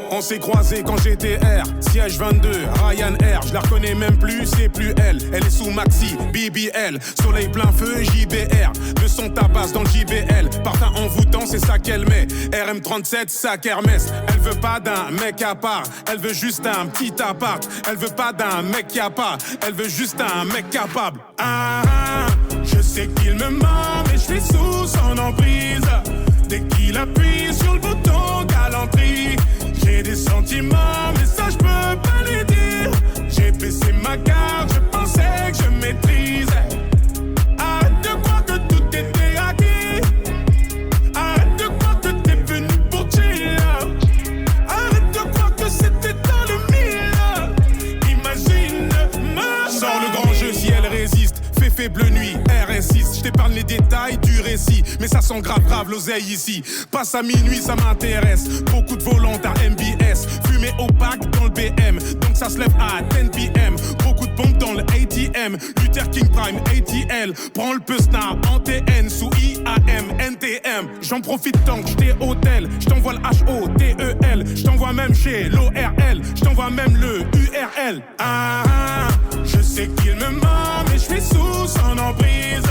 On s'est croisés quand j'étais R, siège 22, Ryanair, je la reconnais même plus, c'est plus elle. Elle est sous Maxi, BBL, soleil plein feu, JBR. Le son tabasse dans le JBL, parfum envoûtant, c'est ça qu'elle met. RM37, sac Hermès. Elle veut pas d'un mec à part, elle veut juste un petit appart. Elle veut pas d'un mec qui a pas, elle veut juste un mec capable. Je sais qu'il me ment, mais je suis sous son emprise. Dès qu'il appuie sur le bouton galanterie, j'ai des sentiments, mais ça je peux pas les dire. J'ai baissé ma garde, je pensais que je maîtrisais. Arrête de croire que tout était acquis. Arrête de croire que t'es venu pour chill. Arrête de croire que c'était dans le mille. Imagine ma sors le grand jeu si elle résiste. Faible nuit, RS6, je t'épargne les détails du récit. Mais ça sent grave l'oseille ici. Passe à minuit, ça m'intéresse. Beaucoup de volants à MBS. Fumée opaque dans le BM. Donc ça se lève à 10 PM. Beaucoup de pompes dans le ATM. Luther King Prime, ATL. Prends le Pesna en TN sous IAM, NTM. J'en profite tant que j't'ai hôtel. J't'envoie le HOTEL. J't'envoie même chez l'ORL. J't'envoie même le URL. Je sais qu'il me ment, mais je suis sous son emprise.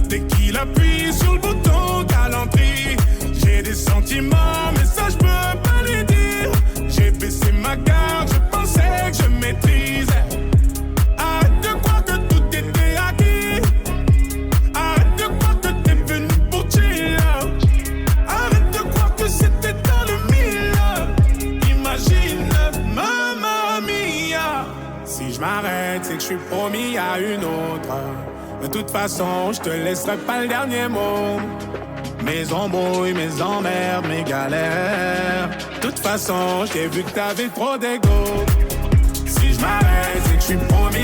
Dès qu'il appuie sur le bouton galanterie, j'ai des sentiments, mais ça je peux pas les dire. J'ai baissé ma garde, je pensais que je maîtrisais. Arrête de croire que tout était acquis. Arrête de croire que t'es venu pour chill. Arrête de croire que c'était dans le mille. Imagine, mamma mia. Si je m'arrête, c'est que je suis promis à une autre. De toute façon, je te laisserai pas le dernier mot. Mes embrouilles, mes emmerdes, mes galères. De toute façon, j'ai vu que t'avais trop d'ego. Si je m'arrête, c'est que je suis promis